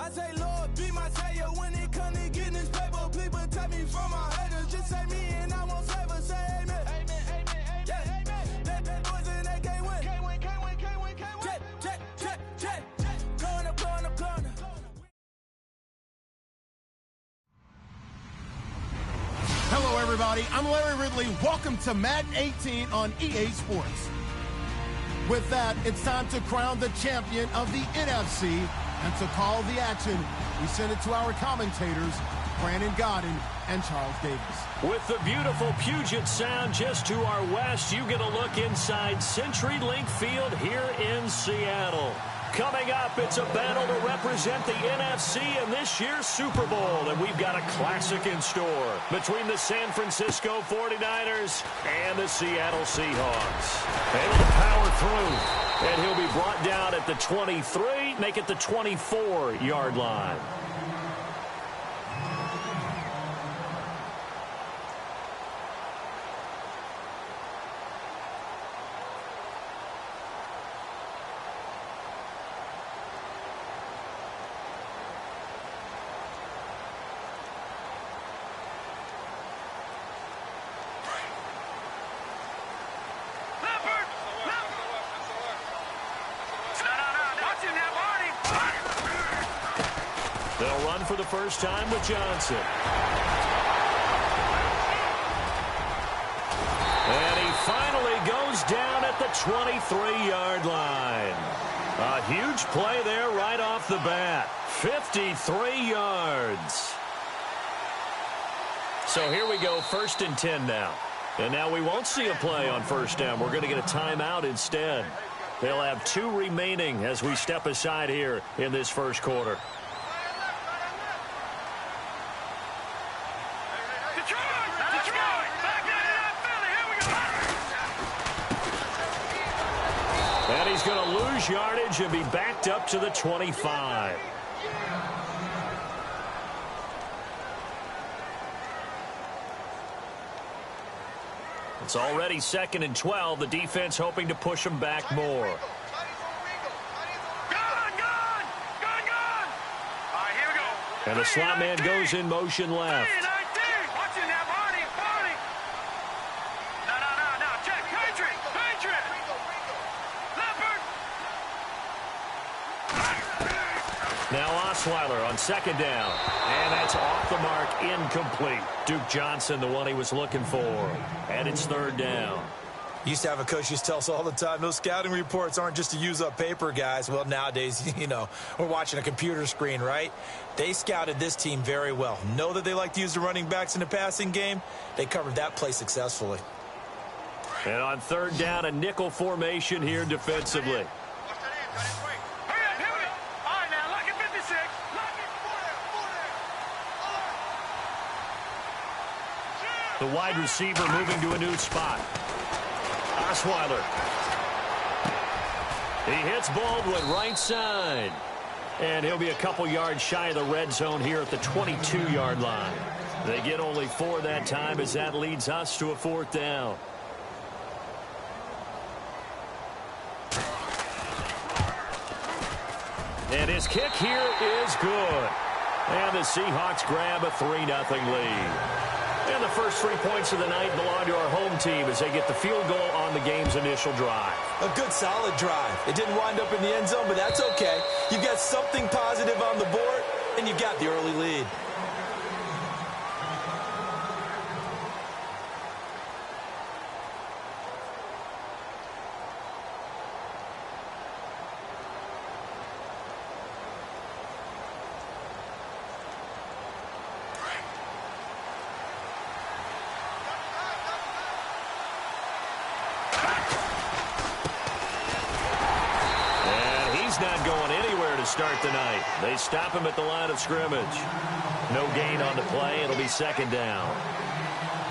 I say, Lord, be my savior when it comes to getting this paper. Please protect me from my haters. Just say me and I won't save her. Say amen. Amen, amen, amen, amen. That boys and they can't win. Can't win, can't win, can't win, can't win. Check. Going up. Hello, everybody. I'm Larry Ridley. Welcome to Madden 18 on EA Sports. With that, it's time to crown the champion of the NFC. And to call the action, we send it to our commentators, Brandon Godden and Charles Davis. With the beautiful Puget Sound just to our west, you get a look inside CenturyLink Field here in Seattle. Coming up, it's a battle to represent the NFC in this year's Super Bowl, and we've got a classic in store between the San Francisco 49ers and the Seattle Seahawks. Able to power through, and he'll be brought down at the 23, make it the 24-yard line. They'll run for the first time with Johnson. And he finally goes down at the 23-yard line. A huge play there right off the bat. 53 yards. So here we go, 1st and 10 now. And now we won't see a play on first down. We're going to get a timeout instead. They'll have 2 remaining as we step aside here in this first quarter. And he's going to lose yardage and be backed up to the 25. It's already 2nd and 12. The defense hoping to push him back more. And the slot man goes in motion left. Now Osweiler on 2nd down. And that's off the mark, incomplete. Duke Johnson, the one he was looking for. And it's 3rd down. Used to have a coach used to tell us all the time, those scouting reports aren't just to use up paper, guys. Well, nowadays, we're watching a computer screen, right? They scouted this team very well. Know that they like to use the running backs in the passing game. They covered that play successfully. And on 3rd down, a nickel formation here defensively. The wide receiver moving to a new spot. Osweiler. He hits Baldwin right side. And he'll be a couple yards shy of the red zone here at the 22-yard line. They get only 4 that time as that leads us to a 4th down. And his kick here is good. And the Seahawks grab a 3-0 lead. And the first 3 points of the night belong to our home team as they get the field goal on the game's initial drive. A good, solid drive. It didn't wind up in the end zone, but that's okay. You've got something positive on the board, and you've got the early lead. Not going anywhere to start the night. They stop him at the line of scrimmage. No gain on the play. It'll be 2nd down.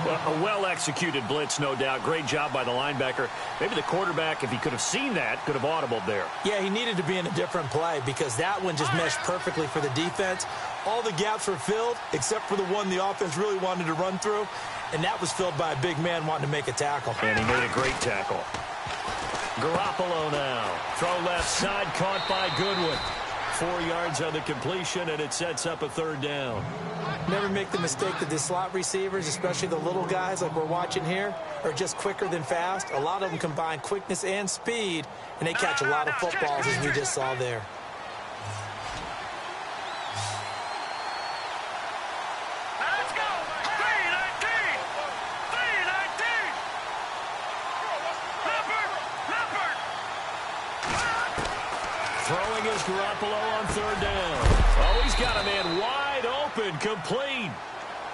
Well, a well-executed blitz, no doubt. Great job by the linebacker. Maybe the quarterback, if he could have seen that, could have audibled there. Yeah, he needed to be in a different play because that one just meshed perfectly for the defense. All the gaps were filled except for the one the offense really wanted to run through, and that was filled by a big man wanting to make a tackle. And he made a great tackle. Garoppolo now. Throw left side, caught by Goodwin. 4 yards on the completion, and it sets up a 3rd down. Never make the mistake that the slot receivers, especially the little guys like we're watching here, are just quicker than fast. A lot of them combine quickness and speed, and they catch a lot of footballs, as we just saw there. Let's go! 319! 319! Leopard! Throwing is Garoppolo on 3rd down. Oh, he's got a man wide open, complete.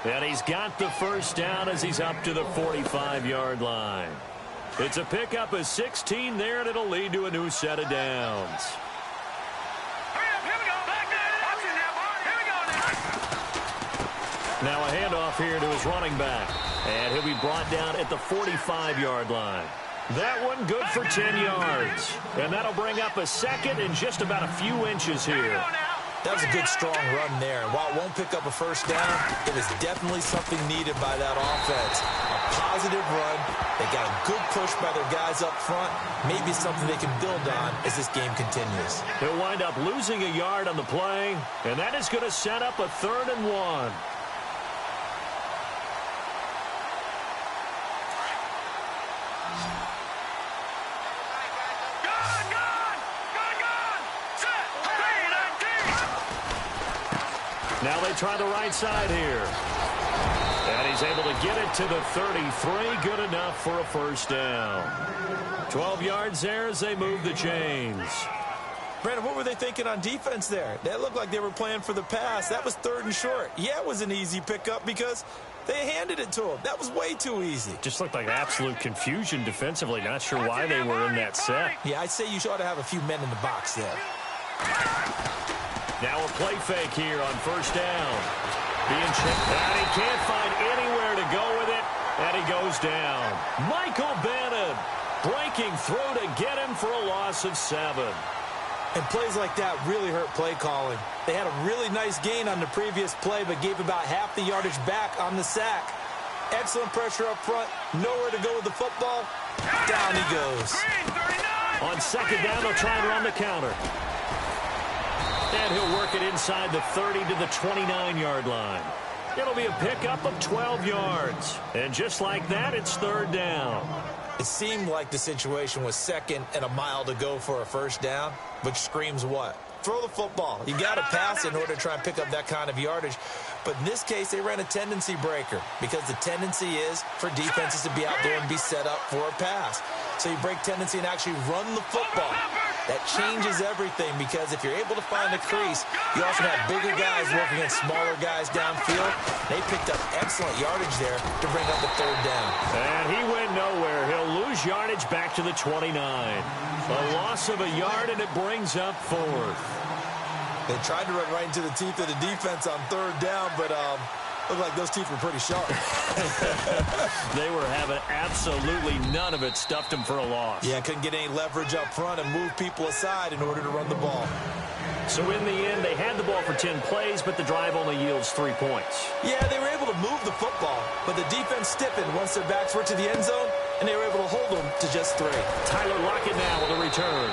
And he's got the 1st down as he's up to the 45-yard line. It's a pickup of 16 there, and it'll lead to a new set of downs. Here we go! Back there! Here we go now! Now a handoff here to his running back. And he'll be brought down at the 45-yard line. That one good for 10 yards. And that'll bring up a 2nd and just about a few inches here. That was a good, strong run there. While it won't pick up a 1st down, it was definitely something needed by that offense. A positive run. They got a good push by their guys up front. Maybe something they can build on as this game continues. He'll wind up losing a yard on the play, and that is going to set up a 3rd and 1. Now they try the right side here. And he's able to get it to the 33. Good enough for a 1st down. 12 yards there as they move the chains. Brandon, what were they thinking on defense there? That looked like they were playing for the pass. That was 3rd and short. Yeah, it was an easy pickup because they handed it to him. That was way too easy. Just looked like absolute confusion defensively. Not sure why they were in that set. Yeah, I'd say you ought to have a few men in the box there. Now a play fake here on 1st down. Being chipped, and he can't find anywhere to go with it, and he goes down. Michael Bannon breaking through to get him for a loss of 7. And plays like that really hurt play calling. They had a really nice gain on the previous play, but gave about half the yardage back on the sack. Excellent pressure up front. Nowhere to go with the football. Down he goes. On 2nd down, they'll try and run the counter. And he'll work it inside the 30 to the 29-yard line. It'll be a pickup of 12 yards. And just like that, it's 3rd down. It seemed like the situation was 2nd and a mile to go for a 1st down, which screams what? Throw the football. You got to pass in order to try and pick up that kind of yardage. But in this case, they ran a tendency breaker because the tendency is for defenses to be out there and be set up for a pass. So you break tendency and actually run the football. That changes everything because if you're able to find a crease, you often have bigger guys working against smaller guys downfield. They picked up excellent yardage there to bring up the 3rd down. And he went nowhere. He'll lose yardage back to the 29. A loss of a yard, and it brings up 4th. They tried to run right into the teeth of the defense on 3rd down, but looked like those teeth were pretty sharp. They were having absolutely none of it. Stuffed them for a loss. Yeah, couldn't get any leverage up front and move people aside in order to run the ball. So in the end, they had the ball for 10 plays, but the drive only yields 3 points. Yeah, they were able to move the football, but the defense stiffened once their backs were to the end zone, and they were able to hold them to just 3. Tyler Lockett now with a return.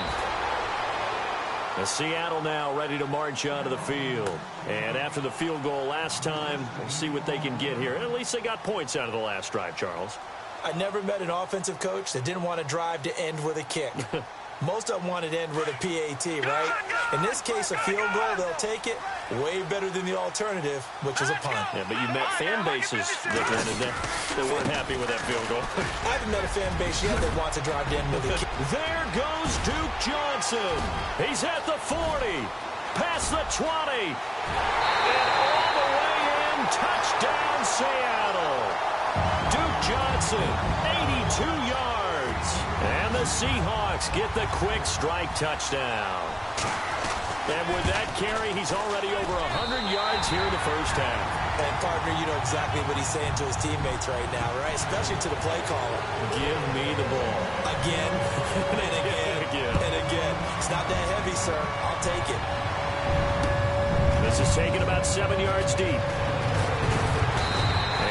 The Seattle now ready to march onto the field. And after the field goal last time, we'll see what they can get here. At least they got points out of the last drive, Charles. I never met an offensive coach that didn't want to drive to end with a kick. Most of them wanted to end with a PAT, right? In this case, a field goal, they'll take it. Way better than the alternative, which is a punt. Yeah, but you met fan bases that wanted that. They weren't happy with that field goal. I haven't met a fan base yet that wants to drive to end with a kick. There goes Duke Johnson. He's at the 40, past the 20, and all the way in. Touchdown, Seattle. Duke Johnson, 82 yards. And the Seahawks get the quick strike touchdown. And with that carry, he's already over 100 yards here in the first half. And, partner, you know exactly what he's saying to his teammates right now, right? Especially to the play caller. Give me the ball. Again, and again, and again. It's not that heavy, sir. I'll take it. This is taken about 7 yards deep.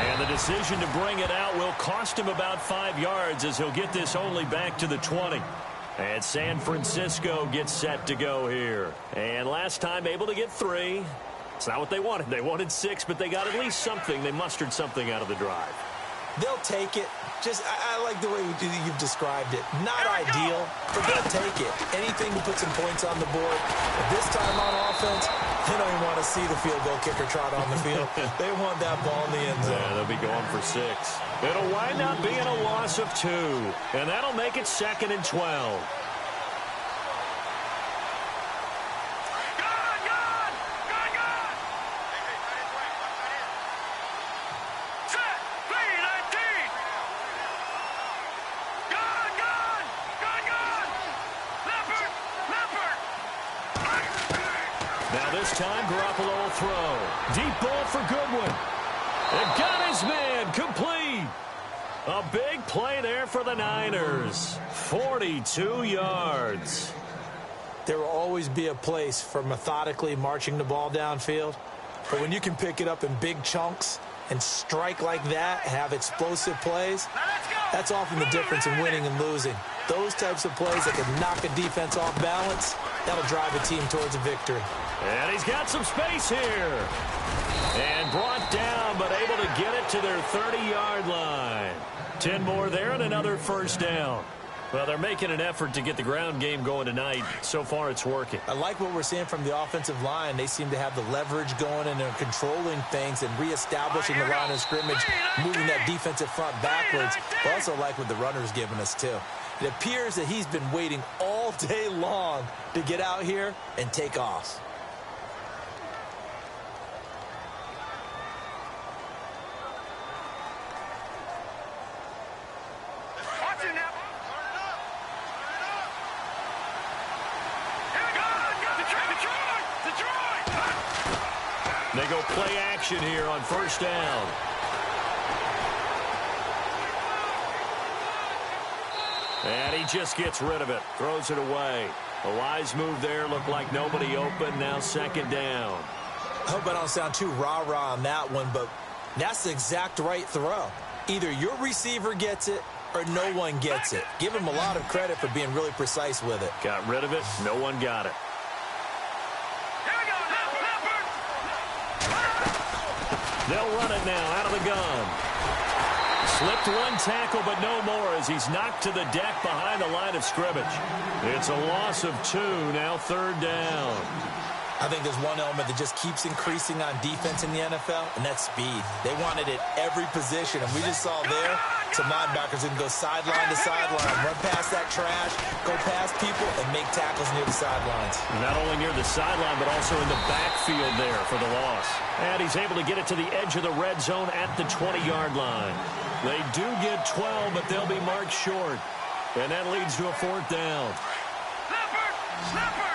And the decision to bring it out will cost him about 5 yards as he'll get this only back to the 20. And San Francisco gets set to go here. And last time able to get 3. It's not what they wanted. They wanted 6, but they got at least something. They mustered something out of the drive. They'll take it. I like the way you've described it. Not ideal, but they'll take it. Anything to put some points on the board. But this time on offense, they don't even want to see the field goal kicker trot on the field. They want that ball in the end zone. Yeah, they'll be going for 6. It'll wind up being a loss of 2, and that'll make it 2nd and 12. Time Garoppolo will throw. Deep ball for Goodwin. It got his man complete. A big play there for the Niners. 42 yards. There will always be a place for methodically marching the ball downfield. But when you can pick it up in big chunks and strike like that, have explosive plays, that's often the difference in winning and losing. Those types of plays that can knock a defense off balance, that'll drive a team towards a victory. And he's got some space here. And brought down, but able to get it to their 30-yard line. 10 more there and another first down. Well, they're making an effort to get the ground game going tonight. So far, it's working. I like what we're seeing from the offensive line. They seem to have the leverage going, and they're controlling things and reestablishing the line of scrimmage, moving that defensive front backwards. I also like what the runner's giving us, too. It appears that he's been waiting all day long to get out here and take off. They go play action here on first down. And he just gets rid of it. Throws it away. A wise move there. Looked like nobody open. Now second down. I hope I don't sound too rah-rah on that one, but that's the exact right throw. Either your receiver gets it or no one gets it. Give him a lot of credit for being really precise with it. Got rid of it. No one got it. They'll run it now out of the gun. Slipped one tackle, but no more as he's knocked to the deck behind the line of scrimmage. It's a loss of 2, now third down. I think there's one element that just keeps increasing on defense in the NFL, and that's speed. They want it at every position, and we just saw there some linebackers that can go sideline to sideline, run past that trash, go past people, and make tackles near the sidelines. Not only near the sideline, but also in the backfield there for the loss. And he's able to get it to the edge of the red zone at the 20-yard line. They do get 12, but they'll be marked short. And that leads to a fourth down. Snapper!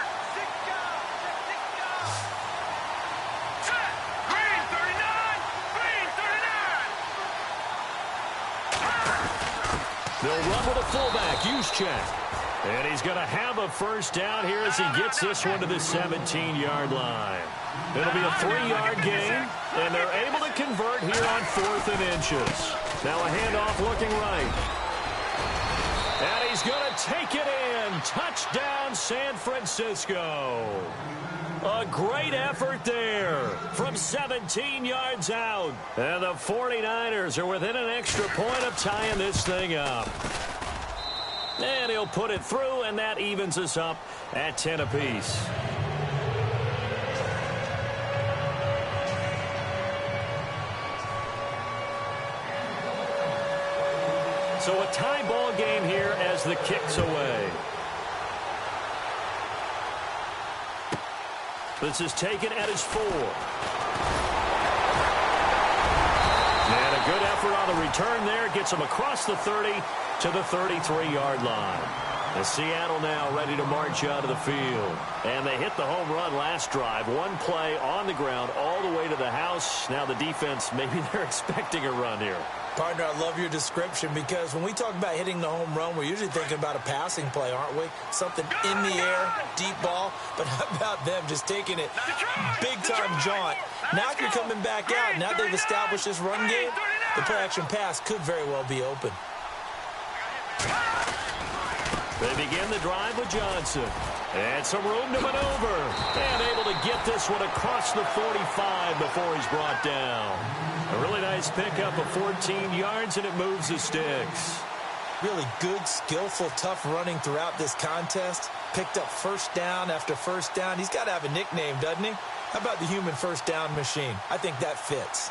They'll run with a fullback, Juszczyk. And he's going to have a first down here as he gets this one to the 17-yard line. It'll be a 3-yard gain, and they're able to convert here on 4th and inches. Now a handoff looking right. And he's going to take it in. Touchdown, San Francisco. A great effort there from 17 yards out. And the 49ers are within an extra point of tying this thing up. And he'll put it through, and that evens us up at 10 apiece. So a tie ball game here as the kick's away. This is taken at his 4. And a good effort on the return there. Gets him across the 30 to the 33-yard line. And Seattle now ready to march out of the field. And they hit the home run last drive. One play on the ground all the way to the house. Now the defense, maybe they're expecting a run here. Partner, I love your description because when we talk about hitting the home run, we're usually thinking about a passing play, aren't we? Something in the air, deep ball. But how about them just taking it big-time jaunt? Now if you're coming back out, now they've established this run game, the play-action pass could very well be open. They begin the drive with Johnson. And some room to maneuver. And able to get this one across the 45 before he's brought down. A really nice pickup of 14 yards, and it moves the sticks. Really good, skillful, tough running throughout this contest. Picked up first down after first down. He's got to have a nickname, doesn't he? How about the human first down machine? I think that fits.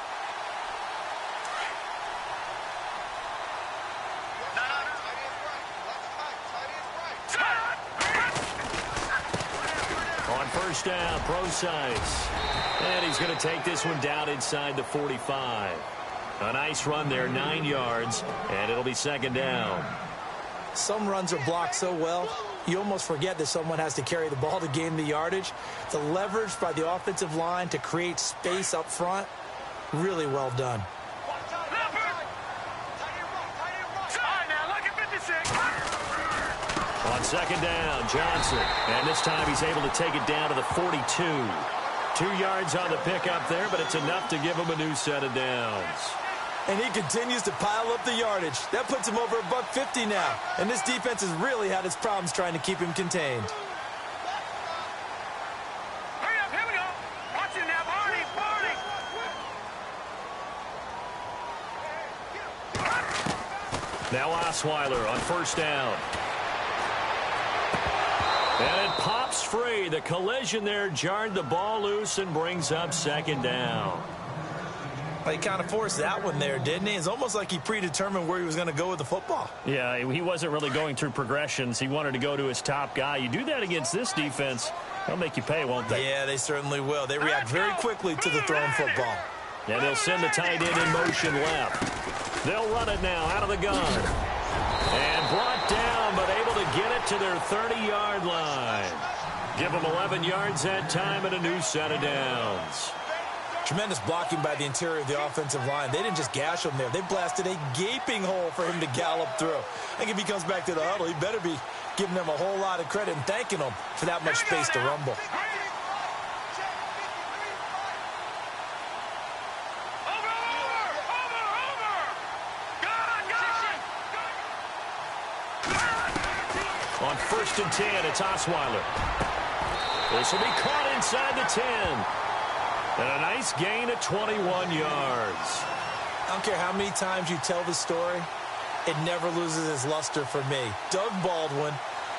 On first down, Procise. And he's going to take this one down inside the 45. A nice run there, 9 yards, and it'll be second down. Some runs are blocked so well, you almost forget that someone has to carry the ball to gain the yardage. The leverage by the offensive line to create space up front, really well done. On second down, Johnson. And this time he's able to take it down to the 42. 2 yards on the pickup there, but it's enough to give him a new set of downs. And he continues to pile up the yardage. That puts him over $150 now. And this defense has really had its problems trying to keep him contained. Hurry up, here we go. Watch it now, Barney. Now Osweiler on first down. And it pops free. The collision there jarred the ball loose and brings up second down. He kind of forced that one there, didn't he? It's almost like he predetermined where he was going to go with the football. Yeah, he wasn't really going through progressions. He wanted to go to his top guy. You do that against this defense, they'll make you pay, won't they? Yeah, they certainly will. They react very quickly to the thrown football. And they'll send the tight end in motion left. They'll run it now out of the gun. And brought down, but able to get it to their 30-yard line. Give them 11 yards that time and a new set of downs. Tremendous blocking by the interior of the offensive line. They didn't just gash him there. They blasted a gaping hole for him to gallop through. I think if he comes back to the huddle, he better be giving them a whole lot of credit and thanking them for that much space to rumble. On 1st and 10, it's Osweiler. This will be caught inside the 10. And a nice gain of 21 yards. I don't care how many times you tell the story, it never loses its luster for me. Doug Baldwin,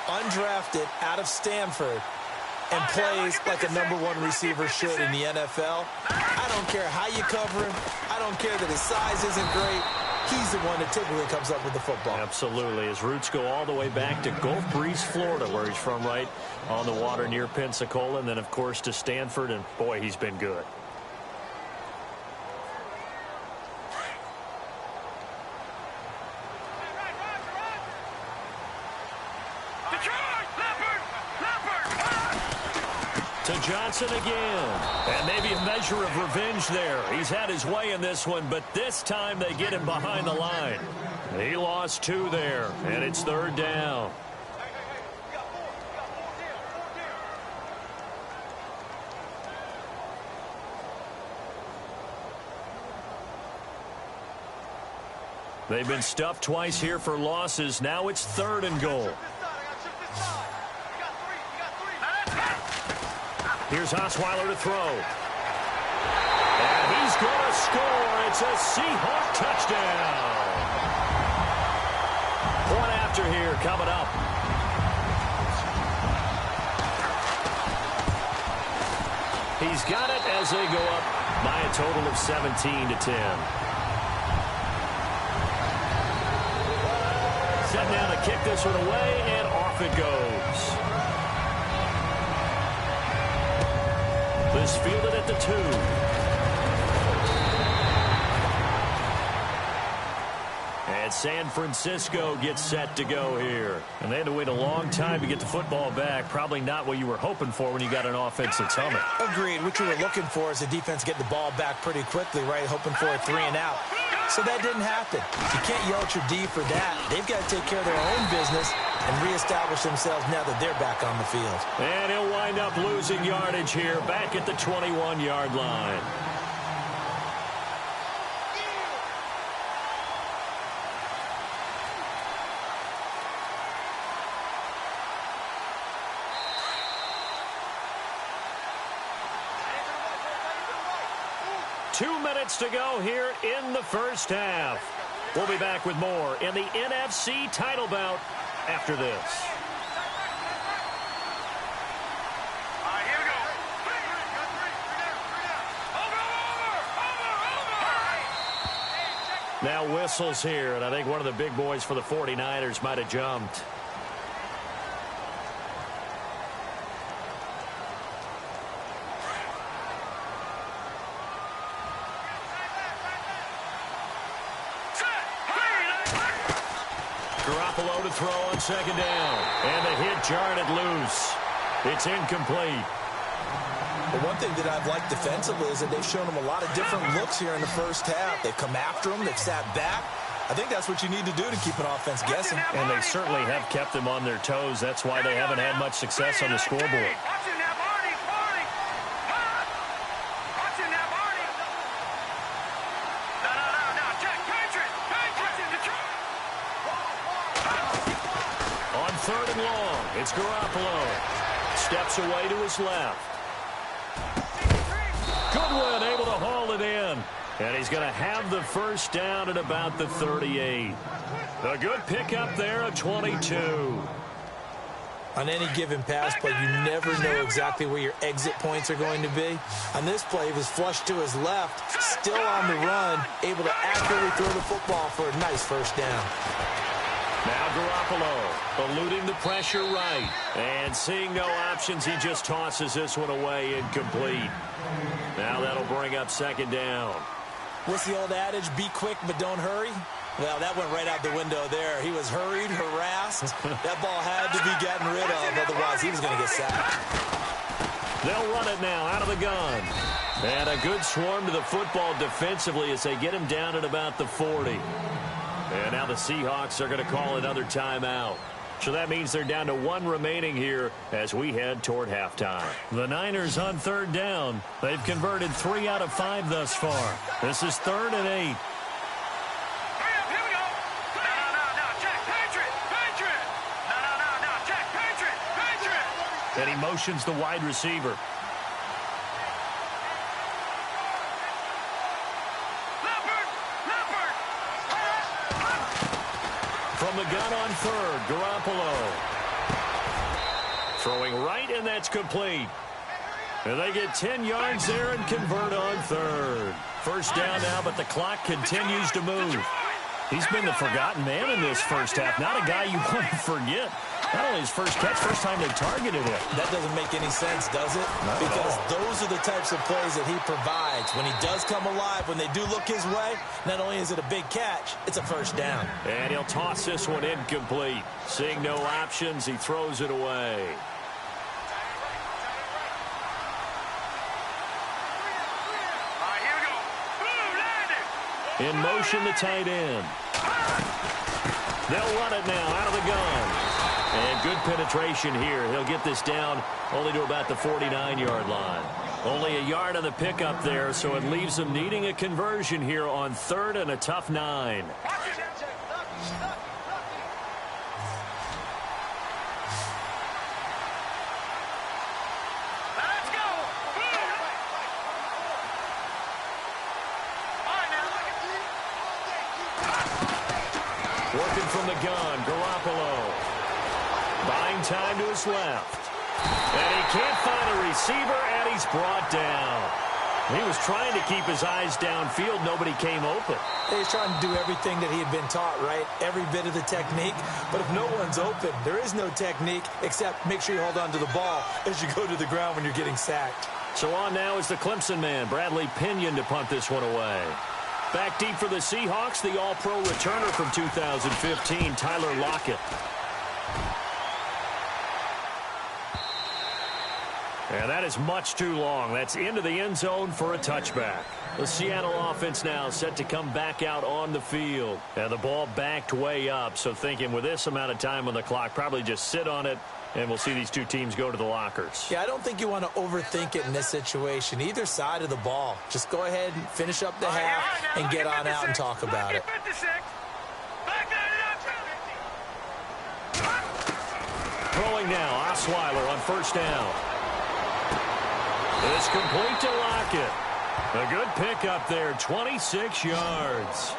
undrafted out of Stanford, and plays like a #1 receiver should in the NFL. I don't care how you cover him. I don't care that his size isn't great. He's the one that typically comes up with the football. Absolutely. His roots go all the way back to Gulf Breeze, Florida, where he's from, right on the water near Pensacola. And then, of course, to Stanford. And, boy, he's been good. To Johnson again. And maybe a measure of revenge there. He's had his way in this one, but this time they get him behind the line. He lost 2 there, and it's 3rd down. They've been stuffed twice here for losses. Now it's 3rd and goal. Here's Osweiler to throw. And he's going to score. It's a Seahawks touchdown. Point after here coming up. He's got it as they go up by a total of 17-10. Set now to kick this one away, and off it goes. This fielded at the 2. And San Francisco gets set to go here. And they had to wait a long time to get the football back. Probably not what you were hoping for when you got an offense that's humming. Agreed. What you were looking for is the defense getting the ball back pretty quickly, right? Hoping for a 3 and out. So that didn't happen. You can't yell at your D for that. They've got to take care of their own business and reestablish themselves now that they're back on the field. And he'll wind up losing yardage here, back at the 21-yard line. 2 minutes to go here in the first half. We'll be back with more in the NFC title bout after this. Now whistles here, and I think one of the big boys for the 49ers might have jumped. Garoppolo to throw on second down, and the hit jarred it loose. It's incomplete. But one thing that I've liked defensively is that they've shown them a lot of different looks here in the first half. They've come after them. They've sat back. I think that's what you need to do to keep an offense guessing. And they certainly have kept them on their toes. That's why they haven't had much success on the scoreboard. On third and long, it's Garoppolo. Steps away to his left. Goodwin able to haul it in. And he's going to have the first down at about the 38. A good pickup there, a 22. On any given pass play, you never know exactly where your exit points are going to be. On this play, he was flushed to his left, still on the run, able to accurately throw the football for a nice first down. Now Garoppolo eluding the pressure right. And seeing no options, he just tosses this one away, incomplete. Now that'll bring up second down. What's the old adage? Be quick, but don't hurry. Well, that went right out the window there. He was hurried, harassed. That ball had to be gotten rid of, otherwise he was going to get sacked. They'll run it now out of the gun. And a good swarm to the football defensively as they get him down at about the 40. And now the Seahawks are going to call another timeout. So that means they're down to one remaining here as we head toward halftime. The Niners on third down. They've converted 3 out of 5 thus far. This is 3rd and 8. And he motions the wide receiver. From the gun on third, Garoppolo. Throwing right, and that's complete. And they get 10 yards there and convert on third. First down now, but the clock continues to move. He's been the forgotten man in this first half. Not a guy you want to forget. Not only his first catch, first time they targeted him. That doesn't make any sense, does it? Because those are the types of plays that he provides. When he does come alive, when they do look his way, not only is it a big catch, it's a first down. And he'll toss this one incomplete. Seeing no options, he throws it away. In motion, the tight end. They'll run it now out of the gun. And good penetration here. He'll get this down only to about the 49-yard line. Only a yard on the pickup there, so it leaves them needing a conversion here on third and a tough 9. Working from the gun, Garoppolo. Buying time to his left. And he can't find a receiver, and he's brought down. He was trying to keep his eyes downfield. Nobody came open. He's trying to do everything that he had been taught, right? Every bit of the technique. But if no one's open, there is no technique except make sure you hold on to the ball as you go to the ground when you're getting sacked. So on now is the Clemson man, Bradley Pinion, to punt this one away. Back deep for the Seahawks, the All-Pro returner from 2015, Tyler Lockett. And that is much too long. That's into the end zone for a touchback. The Seattle offense now set to come back out on the field. And the ball backed way up, so thinking with this amount of time on the clock, probably just sit on it, and we'll see these two teams go to the lockers. Yeah, I don't think you want to overthink it in this situation. Either side of the ball. Just go ahead and finish up the half and get on out and talk about it. Throwing now, Osweiler on first down. It's complete to Lockett. A good pickup there, 26 yards.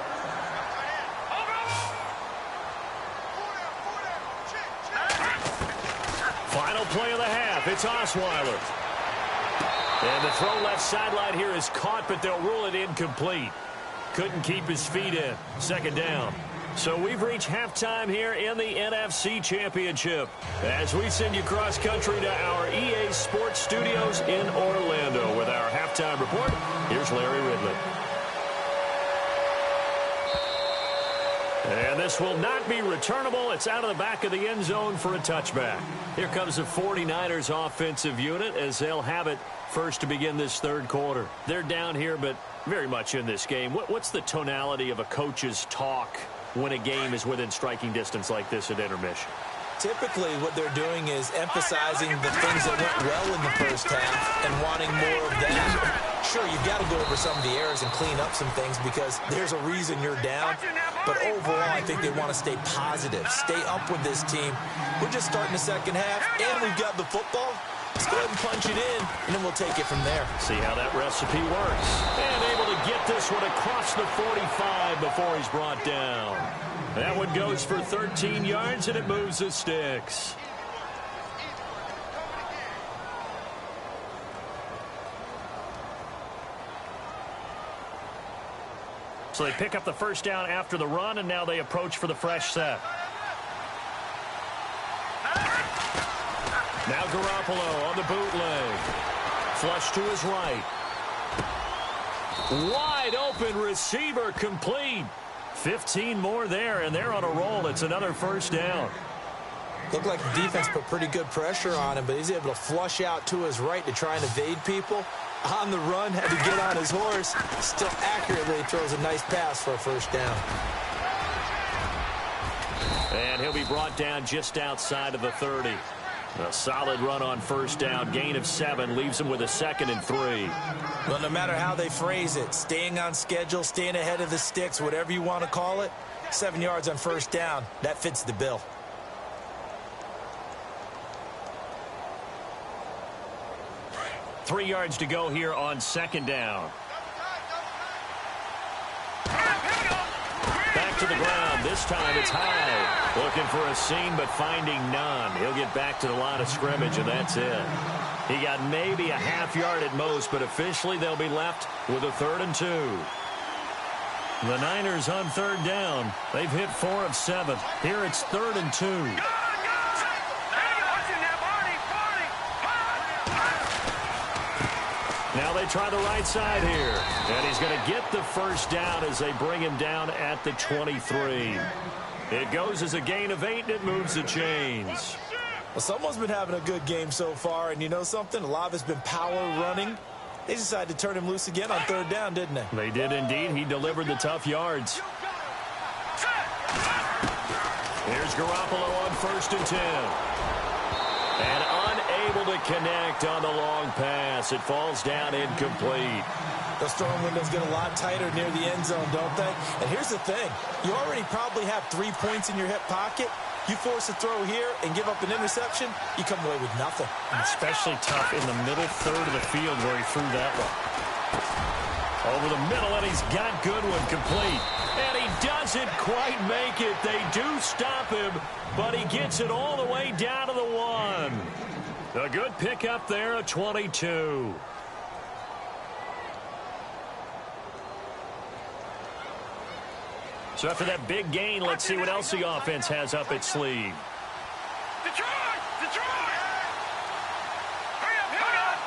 Final play of the half. It's Osweiler. And the throw left sideline here is caught, but they'll rule it incomplete. Couldn't keep his feet in. Second down. So we've reached halftime here in the NFC Championship. As we send you cross-country to our EA Sports Studios in Orlando with our halftime report, here's Larry Ridley. And this will not be returnable. It's out of the back of the end zone for a touchback. Here comes the 49ers offensive unit as they'll have it first to begin this third quarter. They're down here, but very much in this game. What's the tonality of a coach's talk when a game is within striking distance like this at intermission? Typically, what they're doing is emphasizing the things that went well in the first half and wanting more of that. Sure, you've got to go over some of the errors and clean up some things because there's a reason you're down. But overall, I think they want to stay positive, stay up with this team. We're just starting the second half, and we've got the football. Let's go ahead and punch it in, and then we'll take it from there. See how that recipe works. And able to get this one across the 45 before he's brought down. That one goes for 13 yards, and it moves the sticks. So they pick up the first down after the run, and now they approach for the fresh set. Now Garoppolo on the bootleg. Flush to his right. Wide open receiver complete. 15 more there, and they're on a roll. It's another first down. Looked like the defense put pretty good pressure on him, but he's able to flush out to his right to try and evade people. On the run, had to get on his horse. Still accurately throws a nice pass for a first down. And he'll be brought down just outside of the 30. A solid run on first down. Gain of 7 leaves him with a 2nd and 3. Well, no matter how they phrase it, staying on schedule, staying ahead of the sticks, whatever you want to call it, 7 yards on first down, that fits the bill. Three yards to go here on second down. Back to the ground. This time it's high. Looking for a seam, but finding none. He'll get back to the line of scrimmage, and that's it. He got maybe a half yard at most, but officially they'll be left with a 3rd and 2. The Niners on third down. They've hit 4 of 7. Here it's 3rd and 2. Now they try the right side here. And he's going to get the first down as they bring him down at the 23. It goes as a gain of 8, and it moves the chains. Well, someone's been having a good game so far, and you know something? A lot of it's been power running. They decided to turn him loose again on third down, didn't they? They did indeed. He delivered the tough yards. Here's Garoppolo on 1st and 10. And unable to connect on the long pass. It falls down incomplete. Those throwing windows get a lot tighter near the end zone, don't they? And here's the thing. You already probably have 3 points in your hip pocket. You force a throw here and give up an interception, you come away with nothing. And especially tough in the middle third of the field where he threw that one. Over the middle, and he's got Goodwin complete. And he doesn't quite make it. They do stop him, but he gets it all the way down to the 1. A good pickup there, a 22. So after that big gain, let's see what else the offense has up its sleeve. Detroit! Detroit! Hurry up, hurry up!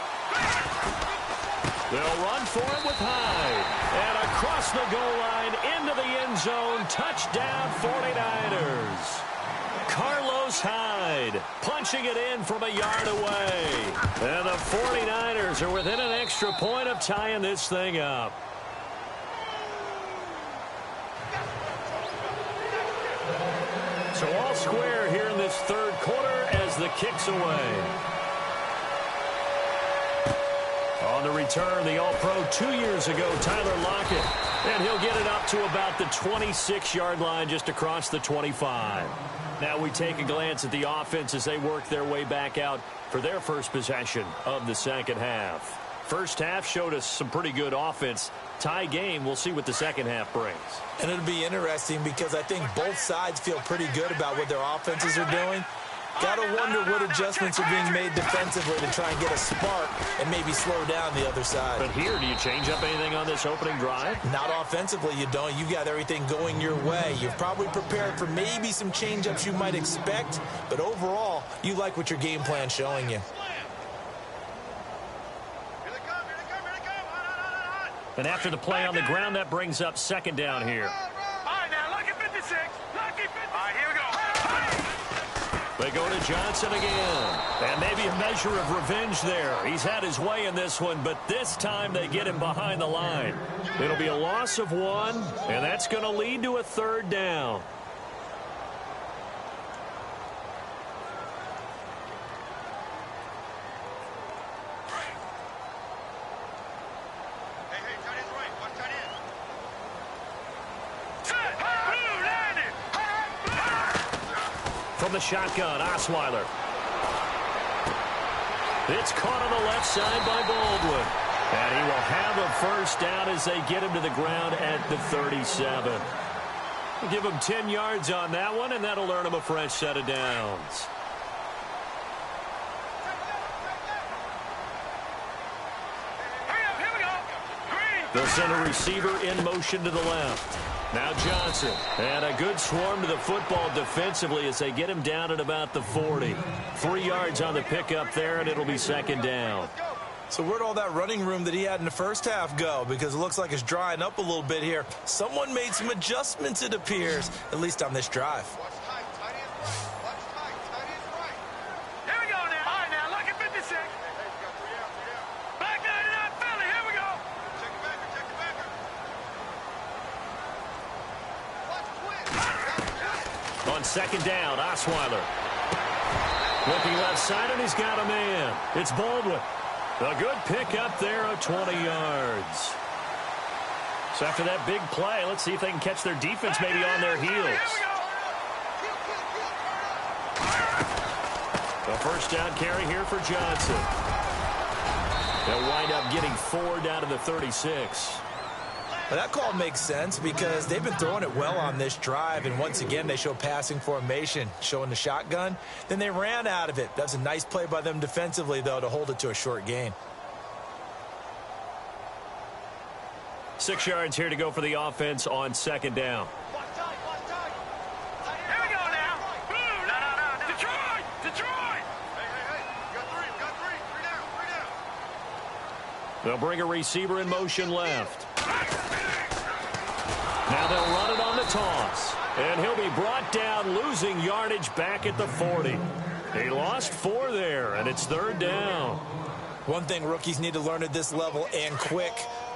They'll run for it with Hyde. And across the goal line, into the end zone, touchdown 49ers. Carlos Hyde punching it in from a yard away. And the 49ers are within an extra point of tying this thing up. So all square here in this third quarter as the kick's away. On the return, the All-Pro 2 years ago, Tyler Lockett. And he'll get it up to about the 26-yard line just across the 25. Now we take a glance at the offense as they work their way back out for their first possession of the second half. First half showed us some pretty good offense. Tie game, we'll see what the second half brings. And it'll be interesting because I think both sides feel pretty good about what their offenses are doing. Got to wonder what adjustments are being made defensively to try and get a spark and maybe slow down the other side. But here, do you change up anything on this opening drive? Not offensively, you don't. You got everything going your way. You've probably prepared for maybe some change-ups you might expect, but overall, you like what your game plan's showing you. And after the play on the ground, that brings up second down here. All right, now, lucky 56. Lucky 56. All right, here we go. They go to Johnson again. And maybe a measure of revenge there. He's had his way in this one, but this time they get him behind the line. It'll be a loss of 1, and that's going to lead to a third down. From the shotgun, Osweiler. It's caught on the left side by Baldwin. And he will have a first down as they get him to the ground at the 37. We'll give him 10 yards on that one, and that'll earn him a fresh set of downs. They'll send a receiver in motion to the left. Now Johnson, and a good swarm to the football defensively as they get him down at about the 40. 3 yards on the pickup there, and it'll be second down. So where'd all that running room that he had in the first half go? Because it looks like it's drying up a little bit here. Someone made some adjustments, it appears, at least on this drive. Here we go now. All right, now, lucky 56. Back 99, Philly. Here we go. Check the backer, check the backer. On second down, Osweiler. Looking left side, and he's got a man. It's Baldwin. A good pickup there of 20 yards. So after that big play, let's see if they can catch their defense maybe on their heels. A first down carry here for Johnson. They'll wind up getting 4 down to the 36. Well, that call makes sense because they've been throwing it well on this drive, and once again they show passing formation, showing the shotgun. Then they ran out of it. That's a nice play by them defensively, though, to hold it to a short gain. 6 yards here to go for the offense on second down. Here we go now. Boom. No. Detroit. Hey. Got three. Three down. They'll bring a receiver in motion left. Now they'll run it on the toss. And he'll be brought down, losing yardage back at the 40. He lost 4 there, and it's third down. One thing rookies need to learn at this level, and quick.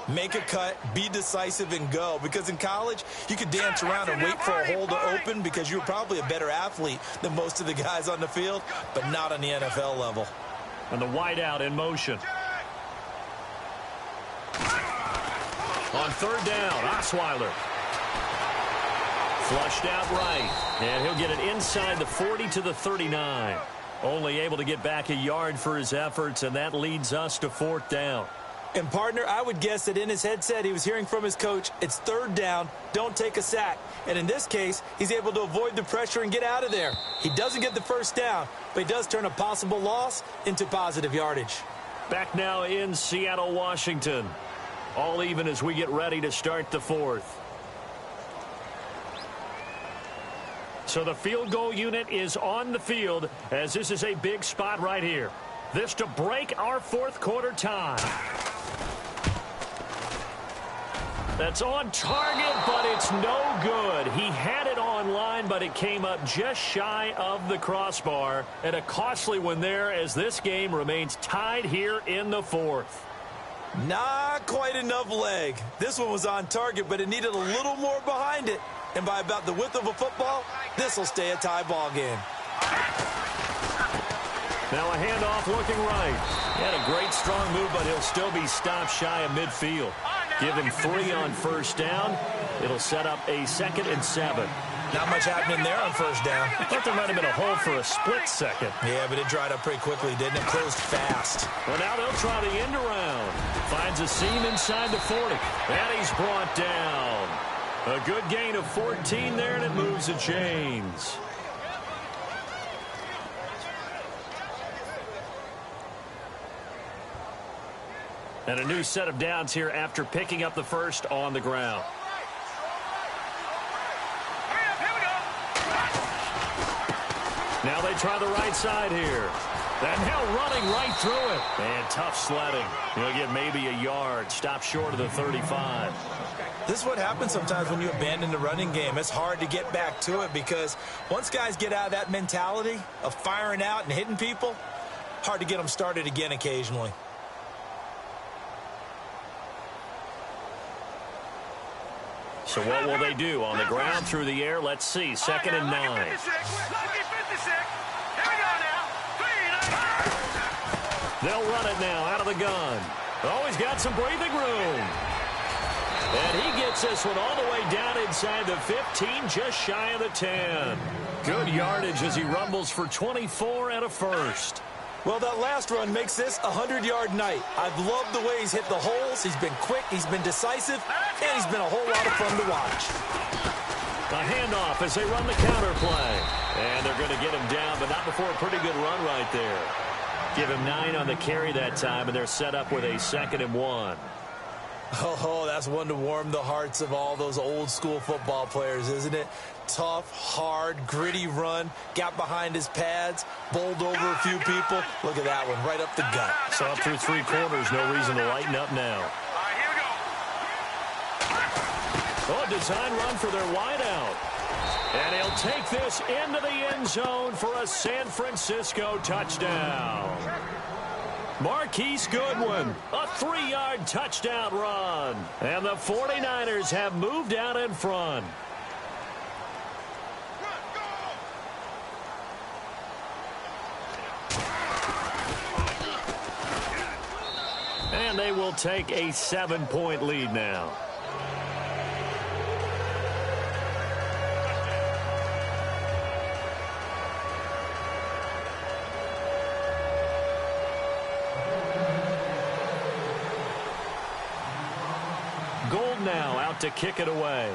Make a cut, be decisive, and go. Because in college, you could dance around and wait for a hole to open because you were probably a better athlete than most of the guys on the field, but not on the NFL level. And the wideout in motion. On third down, Osweiler. Flushed out right. And he'll get it inside the 40 to the 39. Only able to get back a yard for his efforts, and that leads us to fourth down. And, partner, I would guess that in his headset he was hearing from his coach, it's third down, don't take a sack. And in this case, he's able to avoid the pressure and get out of there. He doesn't get the first down, but he does turn a possible loss into positive yardage. Back now in Seattle, Washington. All even as we get ready to start the fourth. So the field goal unit is on the field as this is a big spot right here. This to break our fourth quarter tie. That's on target, but it's no good. He had it on line, but it came up just shy of the crossbar. And a costly one there as this game remains tied here in the fourth. Not quite enough leg. This one was on target, but it needed a little more behind it. And by about the width of a football, this will stay a tie ball game. Now a handoff looking right. He had a great strong move, but he'll still be stopped shy of midfield. Give him 3 on first down. It'll set up a 2nd and 7. Not much happening there on first down. I thought there might have been a hole for a split second. Yeah, but it dried up pretty quickly, didn't it? Closed fast. Well, now they'll try the end around. Finds a seam inside the 40. And he's brought down. A good gain of 14 there, and it moves the chains. And a new set of downs here after picking up the first on the ground. Now they try the right side here. And now running right through it. And tough sledding. He'll get maybe a yard. Stop short of the 35. This is what happens sometimes when you abandon the running game. It's hard to get back to it because once guys get out of that mentality of firing out and hitting people, hard to get them started again occasionally. So what will they do? On the ground, through the air, let's see. 2nd and 9. They'll run it now out of the gun. Oh, he's got some breathing room. And he gets this one all the way down inside the 15, just shy of the 10. Good yardage as he rumbles for 24 and a first. Well, that last run makes this a 100-yard night. I've loved the way he's hit the holes. He's been quick, he's been decisive, and he's been a whole lot of fun to watch. A handoff as they run the counter play. And they're going to get him down, but not before a pretty good run right there. Give him 9 on the carry that time, and they're set up with a 2nd and 1. Oh, that's one to warm the hearts of all those old-school football players, isn't it? Tough, hard, gritty run. Got behind his pads, bowled over a few people. Look at that one, right up the gut. So up through 3 quarters, no reason to lighten up now. All right, here we go. Oh, design run for their wideout. And he'll take this into the end zone for a San Francisco touchdown. Marquise Goodwin, a 3-yard touchdown run. And the 49ers have moved out in front. And they will take a 7-point lead now. Gold now out to kick it away.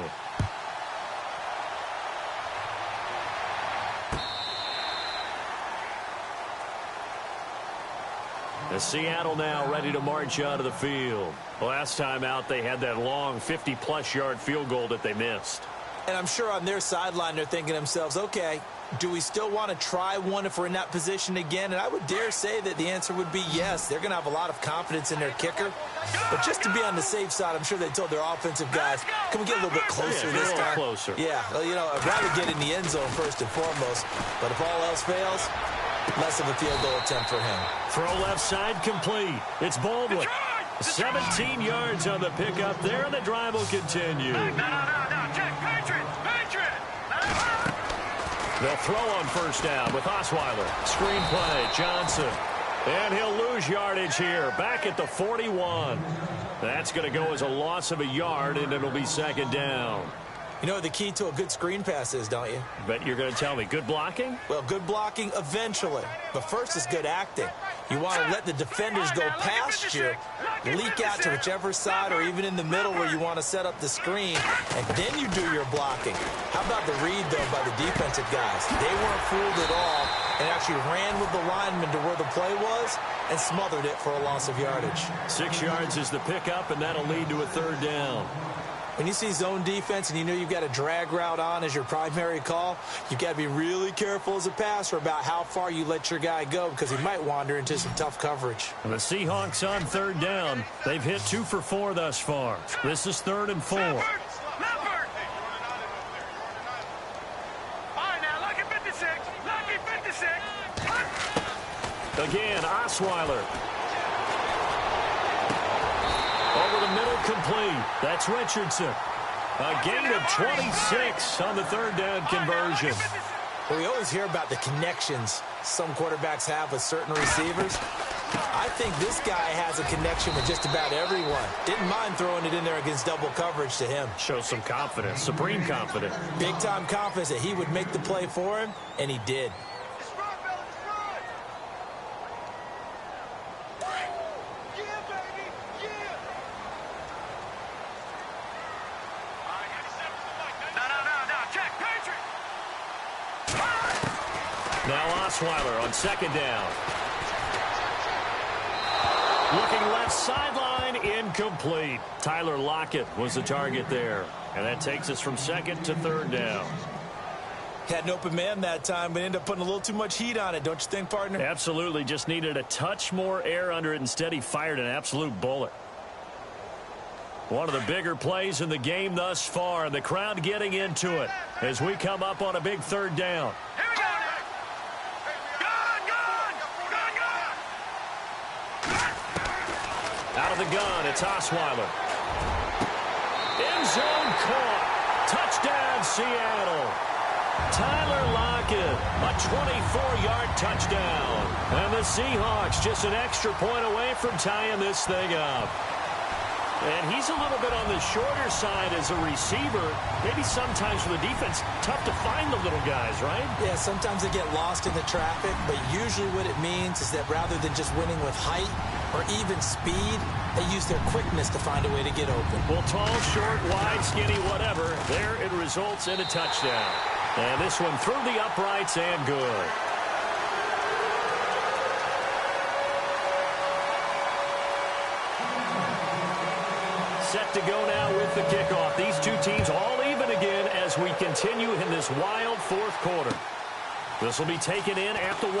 The Seattle now ready to march out of the field. Last time out, they had that long 50-plus yard field goal that they missed. And I'm sure on their sideline, they're thinking to themselves, okay, do we still want to try one if we're in that position again? And I would dare say that the answer would be yes. They're going to have a lot of confidence in their kicker. But just to be on the safe side, I'm sure they told their offensive guys, can we get a little bit closer this time? Closer. Yeah, well, you know, I'd rather get in the end zone first and foremost. But if all else fails, less of a field goal attempt for him. Throw left side complete. It's Baldwin. 17 yards on the pickup there, and the drive will continue. No, check, Patriot. They'll throw on first down with Osweiler. Screen play, Johnson. And he'll lose yardage here, back at the 41. That's going to go as a loss of a yard, and it'll be 2nd down. You know what the key to a good screen pass is, don't you? Bet you're going to tell me. Good blocking? Well, good blocking eventually. But first is good acting. You want to let the defenders go past you, leak out to whichever side or even in the middle where you want to set up the screen, and then you do your blocking. How about the read, though, by the defensive guys? They weren't fooled at all and actually ran with the lineman to where the play was and smothered it for a loss of yardage. 6 yards is the pickup, and that'll lead to a 3rd down. When you see zone defense and you know you've got a drag route on as your primary call, you've got to be really careful as a passer about how far you let your guy go because he might wander into some tough coverage. And the Seahawks on 3rd down. They've hit 2 for 4 thus far. This is 3rd and 4. All right, now, lucky 56. Again, Osweiler. Over the middle, complete. That's Richardson. A gain of 26 on the 3rd down conversion. Well, we always hear about the connections some quarterbacks have with certain receivers. I think this guy has a connection with just about everyone. Didn't mind throwing it in there against double coverage to him. Shows some confidence, supreme confidence. Big-time confidence that he would make the play for him, and he did. Now Osweiler on second down. Looking left sideline, incomplete. Tyler Lockett was the target there. And that takes us from second to third down. Had an open man that time, but ended up putting a little too much heat on it, don't you think, partner? Absolutely. Just needed a touch more air under it. Instead, he fired an absolute bullet. One of the bigger plays in the game thus far. The crowd getting into it as we come up on a big third down. Here we go now. Out of the gun, it's Osweiler. End zone caught. Touchdown, Seattle. Tyler Lockett, a 24-yard touchdown. And the Seahawks just an extra point away from tying this thing up. And he's a little bit on the shorter side as a receiver. Maybe sometimes for the defense, tough to find the little guys, right? Yeah, sometimes they get lost in the traffic, but usually what it means is that rather than just winning with height or even speed, they use their quickness to find a way to get open. Well, tall, short, wide, skinny, whatever, there it results in a touchdown. And this one through the uprights and good. Set to go now with the kickoff. These two teams all even again as we continue in this wild fourth quarter. This will be taken in at the 1.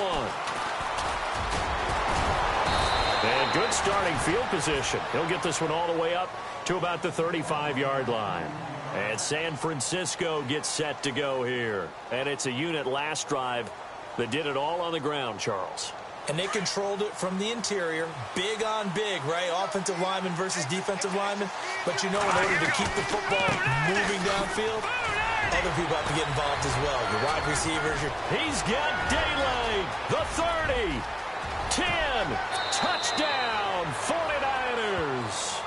And good starting field position. He'll get this one all the way up to about the 35-yard line. And San Francisco gets set to go here. And it's a unit last drive that did it all on the ground, Charles. And they controlled it from the interior. Big on big, right? Offensive lineman versus defensive lineman. But you know, in order to keep the football moving downfield, other people have to get involved as well. Your wide receivers. He's got daylight. The 30. 10. Touchdown. 49ers.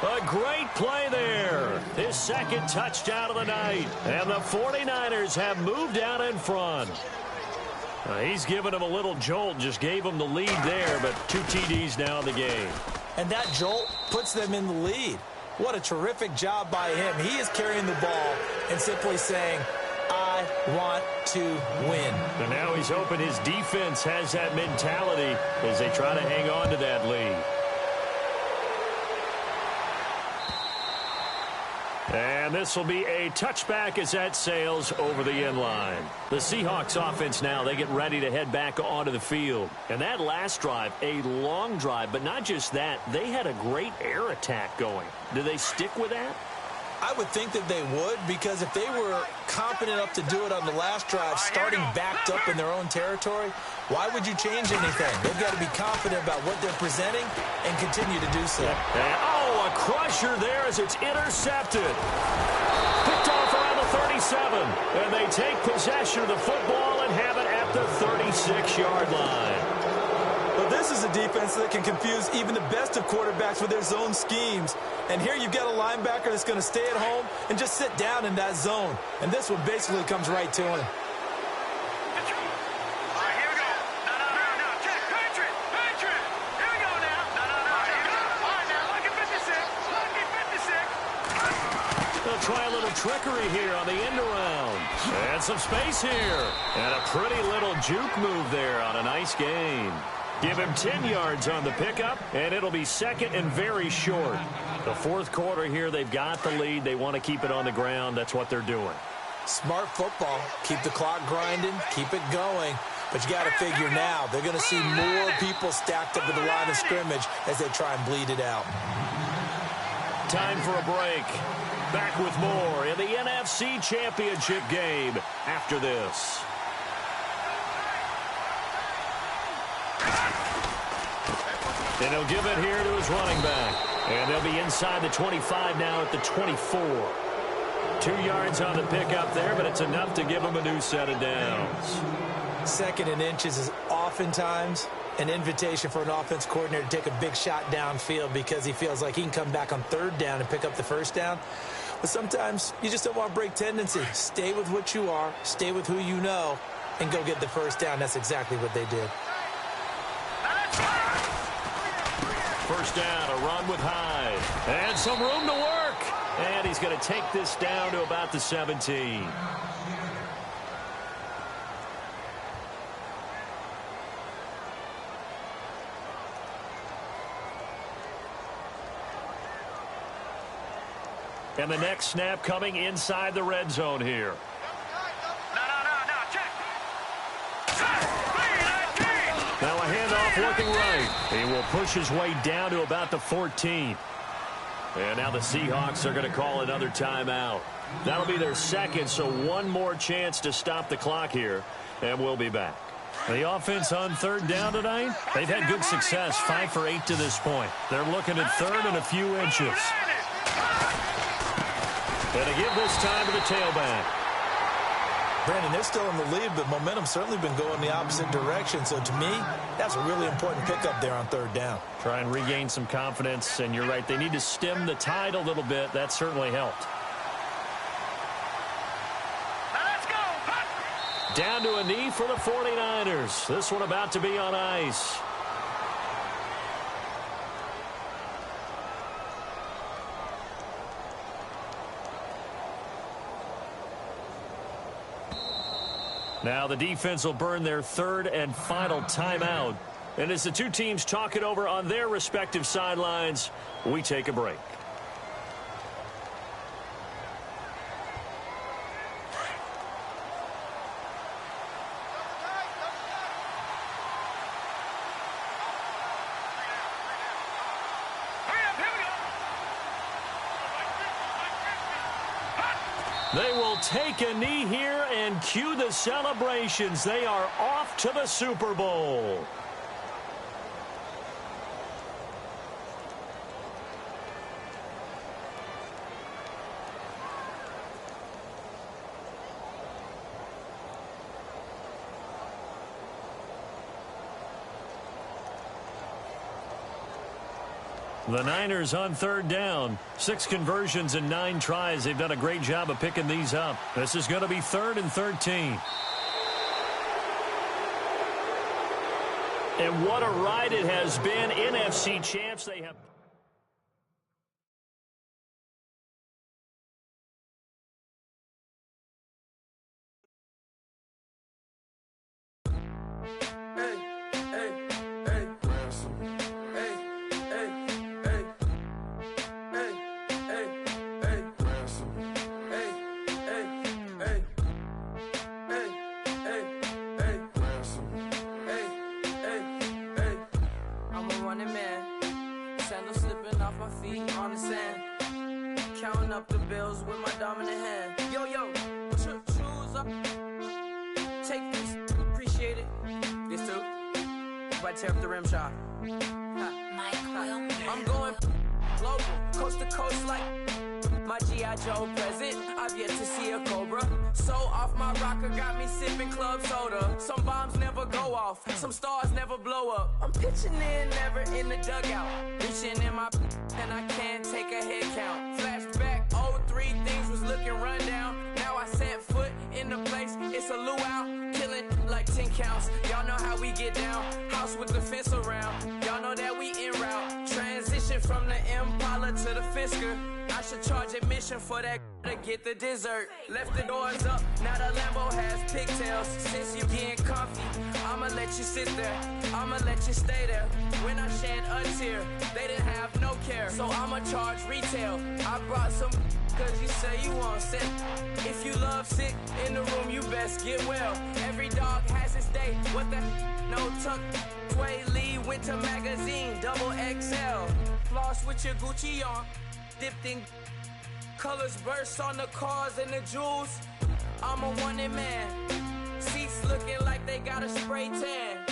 A great play there. His second touchdown of the night. And the 49ers have moved out in front. He's given him a little jolt, just gave him the lead there, but 2 TDs now in the game. And that jolt puts them in the lead. What a terrific job by him. He is carrying the ball and simply saying, I want to win. And now he's hoping his defense has that mentality as they try to hang on to that lead. And this will be a touchback as that sails over the end line. The Seahawks offense now, they get ready to head back onto the field. And that last drive, a long drive, but not just that, they had a great air attack going. Do they stick with that? I would think that they would, because if they were confident enough to do it on the last drive, starting backed up in their own territory, why would you change anything? They've got to be confident about what they're presenting and continue to do so. A crusher there as it's intercepted. Picked off around the 37. And they take possession of the football and have it at the 36-yard line. But this is a defense that can confuse even the best of quarterbacks with their zone schemes. And here you've got a linebacker that's going to stay at home and just sit down in that zone. And this one basically comes right to him. Try a little trickery here on the end around. And some space here. And a pretty little juke move there on a nice gain. Give him 10 yards on the pickup, and it'll be second and very short. The fourth quarter here, they've got the lead. They want to keep it on the ground. That's what they're doing. Smart football. Keep the clock grinding. Keep it going. But you got to figure now, they're going to see more people stacked up at the line of scrimmage as they try and bleed it out. Time for a break. Back with more in the NFC Championship game after this. And he'll give it here to his running back. And they'll be inside the 25 now at the 24. 2 yards on the pickup there, but it's enough to give him a new set of downs. Second and inches is oftentimes an invitation for an offense coordinator to take a big shot downfield because he feels like he can come back on third down and pick up the first down. But sometimes you just don't want to break tendency. Stay with what you are, stay with who you know, and go get the first down. That's exactly what they did. First down, a run with Hyde. And some room to work. And he's going to take this down to about the 17. And the next snap coming inside the red zone here. No, check. Now a handoff looking right. He will push his way down to about the 14. And now the Seahawks are going to call another timeout. That'll be their second, so one more chance to stop the clock here, and we'll be back. The offense on third down tonight, they've had good success, 5 for 8 to this point. They're looking at third and a few inches. And to give this time to the tailback. Brandon, they're still in the lead, but momentum's certainly been going the opposite direction. So to me, that's a really important pickup there on third down. Try and regain some confidence, and you're right, they need to stem the tide a little bit. That certainly helped. Down to a knee for the 49ers. This one about to be on ice. Now the defense will burn their third and final timeout. And as the two teams talk it over on their respective sidelines, we take a break. They will take a knee here and cue the celebrations. They are off to the Super Bowl. The Niners on third down. 6 conversions and 9 tries. They've done a great job of picking these up. This is going to be 3rd and 13. And what a ride it has been. NFC champs, they have... Tear up the rim shot. I'm going global, coast to coast like my G.I. Joe present. I've yet to see a Cobra. So off my rocker got me sipping club soda. Some bombs never go off, some stars never blow up. I'm pitching in, never in the dugout. Reaching in my and I can't take a head count. Flashback, 03, things was looking run down. Now I set foot in the place, it's a luau. Killing like 10 counts, y'all know how we get down. House with the fence around, y'all know that we en route. Transition from the Impala to the Fisker. I should charge admission for that to get the dessert. Left the doors up, now the Lambo has pigtails. Since you getting comfy, I'ma let you sit there, I'ma let you stay there. When I shed a tear, they didn't have no care. So I'ma charge retail, I brought some cause you say you want sick. If you love sick in the room, you best get well. Every dog has its day, what the no tuck. Sway Lee Winter Magazine, double XL. Floss with your Gucci on, dipped in colors burst on the cars and the jewels. I'm a wanted man, seats looking like they got a spray tan.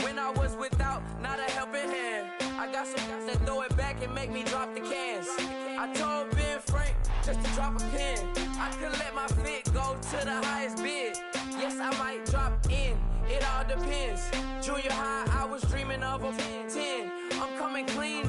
When I was without, not a helping hand. I got some guys that throw it back and make me drop the cans. I told Ben Frank just to drop a pin. I could let my fit go to the highest bid. Yes, I might drop in, it all depends. Junior high, I was dreaming of a 10. I'm coming clean,